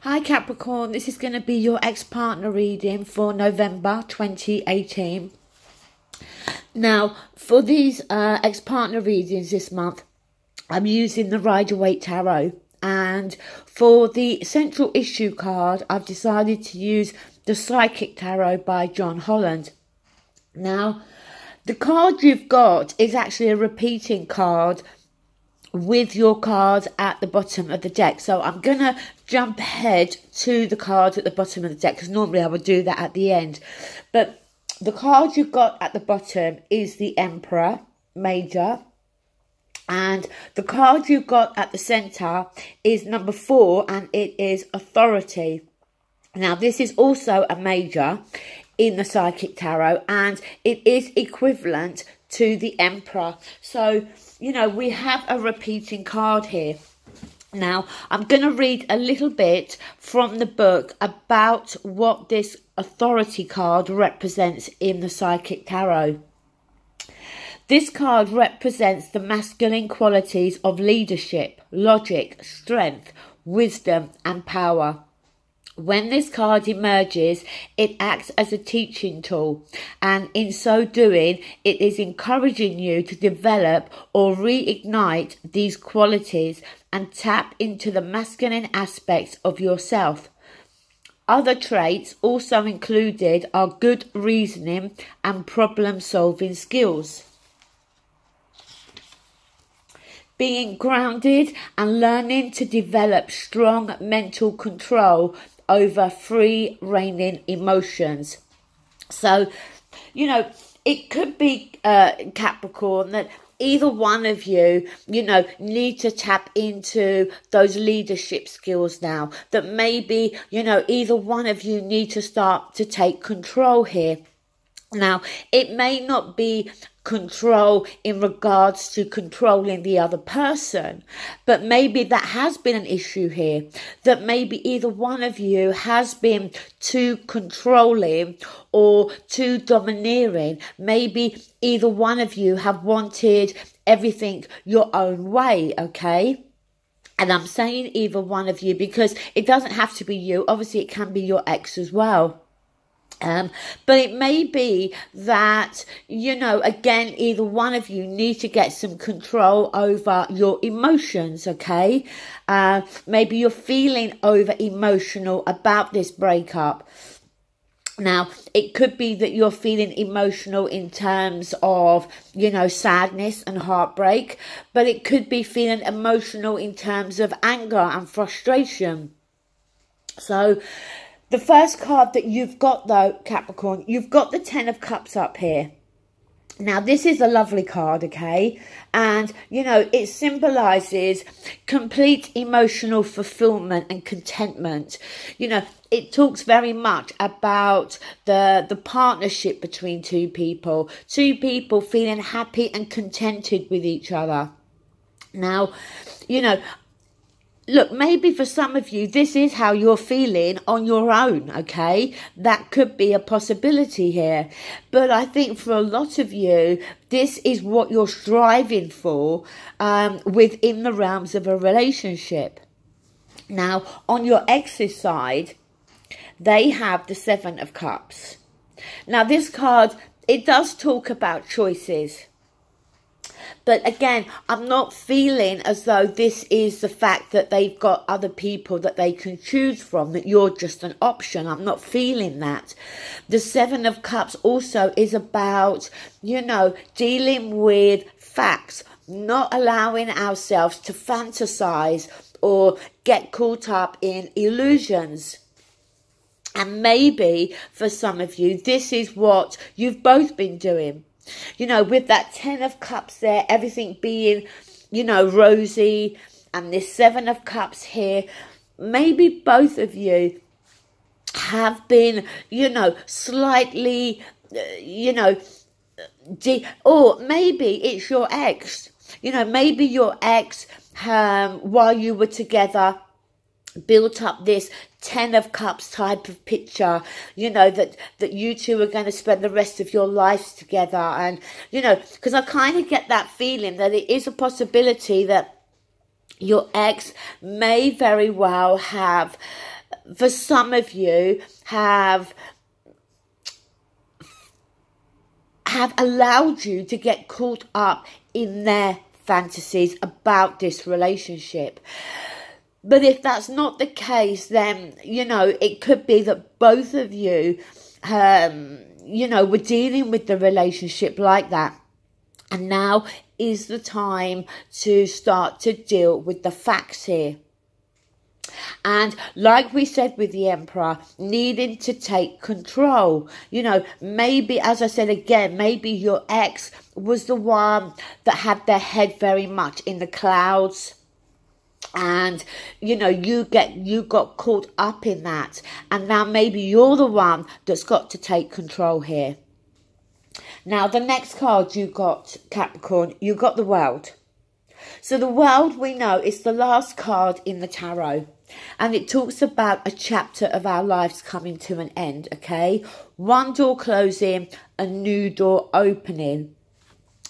Hi Capricorn, this is going to be your ex-partner reading for November 2018. Now, for these ex-partner readings this month, I'm using the Rider Waite Tarot. And for the central issue card, I've decided to use the Psychic Tarot by John Holland. Now, the card you've got is actually a repeating card with your cards at the bottom of the deck. So I'm going to jump ahead to the cards at the bottom of the deck, because normally I would do that at the end. But the card you've got at the bottom is the Emperor, Major. And the card you've got at the centre is number 4, and it is Authority. Now, this is also a major in the Psychic Tarot, and it is equivalent to the Emperor. So, you know, we have a repeating card here. Now, I'm going to read a little bit from the book about what this Authority card represents in the Psychic Tarot. This card represents the masculine qualities of leadership, logic, strength, wisdom, and power. When this card emerges, it acts as a teaching tool, and in so doing, it is encouraging you to develop or reignite these qualities and tap into the masculine aspects of yourself. Other traits also included are good reasoning and problem-solving skills, being grounded, and learning to develop strong mental control over free reigning emotions. So, you know, it could be Capricorn, that either one of you, you know, need to tap into those leadership skills now. That maybe, you know, either one of you need to start to take control here. Now, it may not be control in regards to controlling the other person, but maybe that has been an issue here, that maybe either one of you has been too controlling or too domineering. Maybe either one of you have wanted everything your own way, okay? And I'm saying either one of you because it doesn't have to be you. Obviously, it can be your ex as well. But it may be that, you know, again, either one of you need to get some control over your emotions, okay? Maybe you're feeling over emotional about this breakup. Now, it could be that you're feeling emotional in terms of, you know, sadness and heartbreak, but it could be feeling emotional in terms of anger and frustration. So, the first card that you've got, though, Capricorn, you've got the 10 of Cups up here. Now, this is a lovely card, okay? And, you know, it symbolises complete emotional fulfillment and contentment. You know, it talks very much about the partnership between two people feeling happy and contented with each other. Now, you know, look, maybe for some of you, this is how you're feeling on your own, okay? That could be a possibility here. But I think for a lot of you, this is what you're striving for within the realms of a relationship. Now, on your ex's side, they have the 7 of Cups. Now, this card, it does talk about choices. But again, I'm not feeling as though this is the fact that they've got other people that they can choose from, that you're just an option. I'm not feeling that. The 7 of Cups also is about, you know, dealing with facts, not allowing ourselves to fantasize or get caught up in illusions. And maybe for some of you, this is what you've both been doing. You know, with that 10 of Cups there, everything being, you know, rosy, and this 7 of Cups here, maybe both of you have been, you know, slightly, you know, or maybe it's your ex. You know, maybe your ex, while you were together, built up this 10 of Cups type of picture, you know, that you two are going to spend the rest of your lives together. And, you know, because I kind of get that feeling that it is a possibility that your ex may very well have for some of you, have allowed you to get caught up in their fantasies about this relationship. But if that's not the case, then, you know, it could be that both of you, you know, were dealing with the relationship like that. And now is the time to start to deal with the facts here. And like we said with the Emperor, needing to take control. You know, maybe, as I said again, maybe your ex was the one that had their head very much in the clouds. And, you know, you got caught up in that. And now maybe you're the one that's got to take control here. Now, the next card you got, Capricorn, you got the World. So the World, we know, is the last card in the tarot. And it talks about a chapter of our lives coming to an end, okay? One door closing, a new door opening.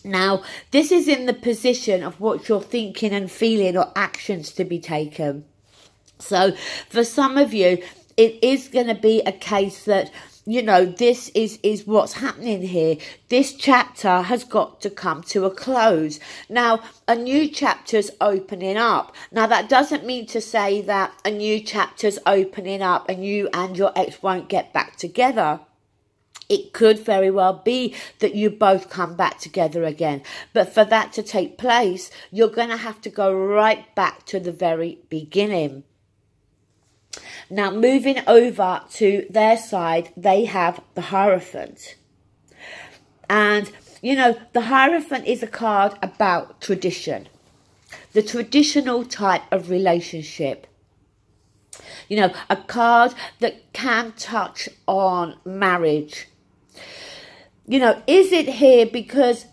Now, this is in the position of what you're thinking and feeling or actions to be taken. So, for some of you, it is going to be a case that, you know, this is what's happening here. This chapter has got to come to a close. Now, a new chapter's opening up. Now, that doesn't mean to say that a new chapter's opening up and you and your ex won't get back together. It could very well be that you both come back together again. But for that to take place, you're going to have to go right back to the very beginning. Now, moving over to their side, they have the Hierophant. And, you know, the Hierophant is a card about tradition. The traditional type of relationship. You know, a card that can touch on marriage. You know, is it here because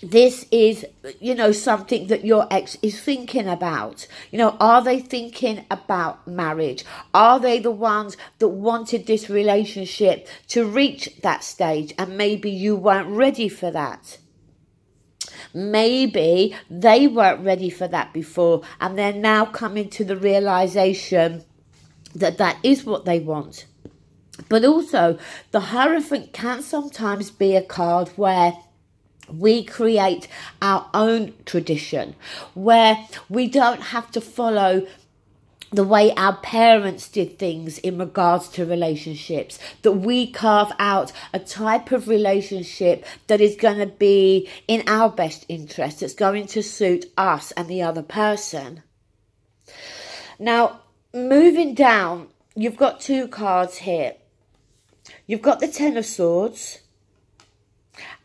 this is, you know, something that your ex is thinking about? You know, are they thinking about marriage? Are they the ones that wanted this relationship to reach that stage and maybe you weren't ready for that? Maybe they weren't ready for that before and they're now coming to the realization that that is what they want. But also, the Hierophant can sometimes be a card where we create our own tradition, where we don't have to follow the way our parents did things in regards to relationships, that we carve out a type of relationship that is going to be in our best interest, that's going to suit us and the other person. Now, moving down, you've got two cards here. You've got the Ten of Swords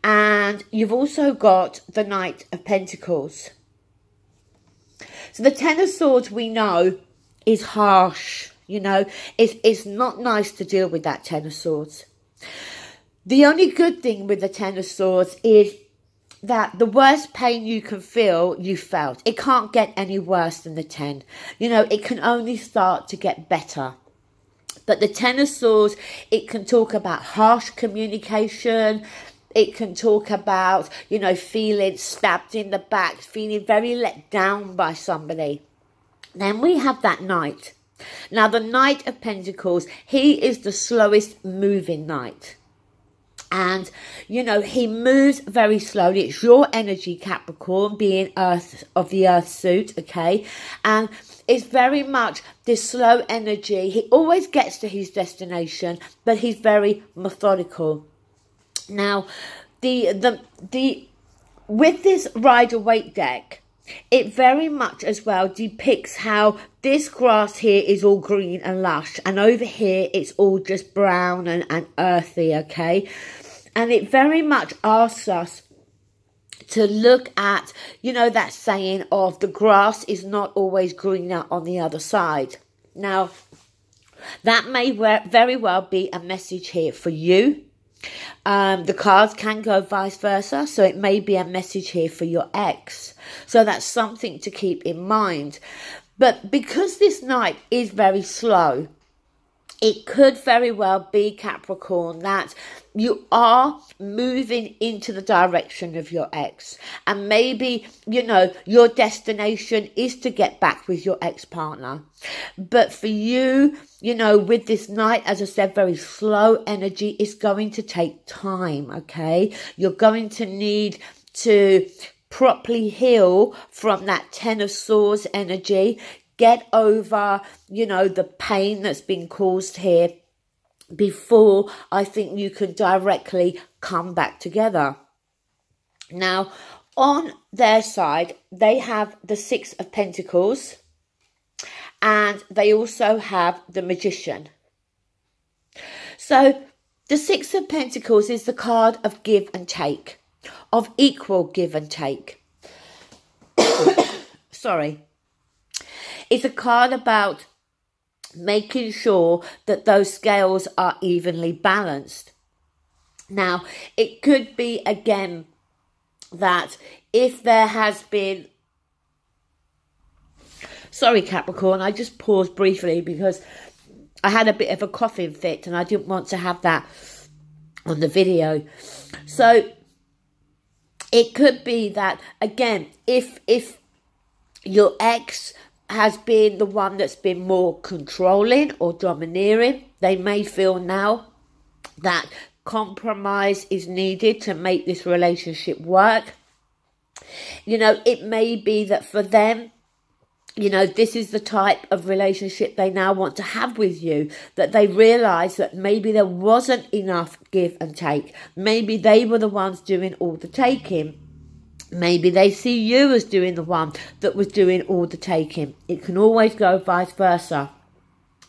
and you've also got the Knight of Pentacles. So the Ten of Swords, we know, is harsh. You know, it's not nice to deal with that Ten of Swords. The only good thing with the Ten of Swords is that the worst pain you can feel, you felt. It can't get any worse than the 10. You know, it can only start to get better. But the Ten of Swords, it can talk about harsh communication. It can talk about, you know, feeling stabbed in the back, feeling very let down by somebody. Then we have that Knight. Now, the Knight of Pentacles, he is the slowest moving knight. And, you know, he moves very slowly. It's your energy, Capricorn, being Earth, of the Earth suit, okay? And it's very much this slow energy. He always gets to his destination, but he's very methodical. Now, with this Rider Waite deck, it very much as well depicts how this grass here is all green and lush, and over here it's all just brown and earthy, okay? And it very much asks us to look at, you know, that saying of the grass is not always greener on the other side. Now, that may very well be a message here for you. The cards can go vice versa, so it may be a message here for your ex. So that's something to keep in mind. But because this Knight is very slow, it could very well be, Capricorn, that you are moving into the direction of your ex. And maybe, you know, your destination is to get back with your ex-partner. But for you, you know, with this Knight, as I said, very slow energy, it's going to take time, okay? You're going to need to properly heal from that Ten of Swords energy. Get over, you know, the pain that's been caused here before I think you can directly come back together. Now, on their side, they have the Six of Pentacles and they also have the Magician. So, the Six of Pentacles is the card of give and take, of equal give and take. Sorry. It's a card about making sure that those scales are evenly balanced. Now, it could be, again, that if there has been... Sorry, Capricorn, I just paused briefly because I had a bit of a coughing fit and I didn't want to have that on the video. So, it could be that, again, if your ex has been the one that's been more controlling or domineering, they may feel now that compromise is needed to make this relationship work. You know, it may be that for them, you know, this is the type of relationship they now want to have with you, that they realise that maybe there wasn't enough give and take. Maybe they were the ones doing all the taking. Maybe they see you as doing the one that was doing all the taking. It can always go vice versa.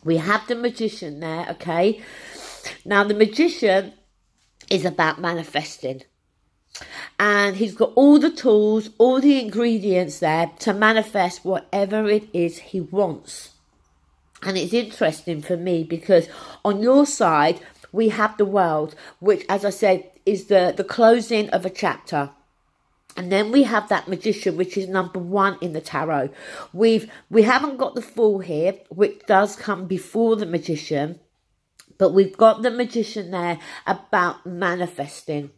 We have the Magician there, okay? Now, the Magician is about manifesting. And he's got all the tools, all the ingredients there to manifest whatever it is he wants. And it's interesting for me because on your side, we have the World, which, as I said, is the closing of a chapter. And then we have that Magician, which is number 1 in the tarot. We haven't got the Fool here, which does come before the Magician. But we've got the Magician there about manifesting.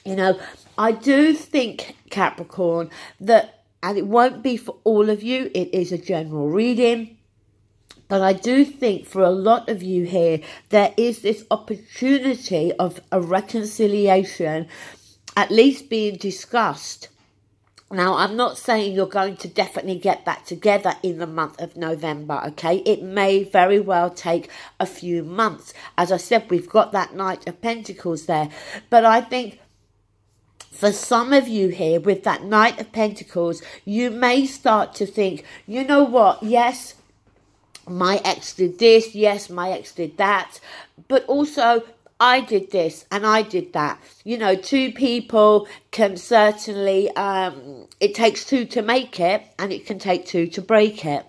You know, I do think, Capricorn, that, and it won't be for all of you, it is a general reading. But I do think for a lot of you here, there is this opportunity of a reconciliation at least being discussed. Now, I'm not saying you're going to definitely get back together in the month of November, okay? It may very well take a few months. As I said, we've got that Knight of Pentacles there. But I think for some of you here with that Knight of Pentacles, you may start to think, you know what, yes, my ex did this, yes, my ex did that, but also I did this and I did that. You know, two people can certainly, it takes two to make it and it can take two to break it.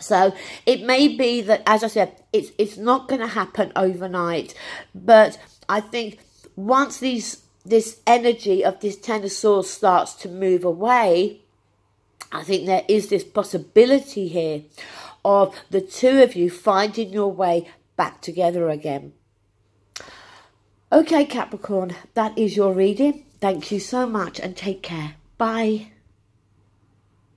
So it may be that, as I said, it's not going to happen overnight. But I think once this energy of this Ten of Swords starts to move away, I think there is this possibility here of the two of you finding your way back together again. Okay, Capricorn, that is your reading. Thank you so much and take care. Bye.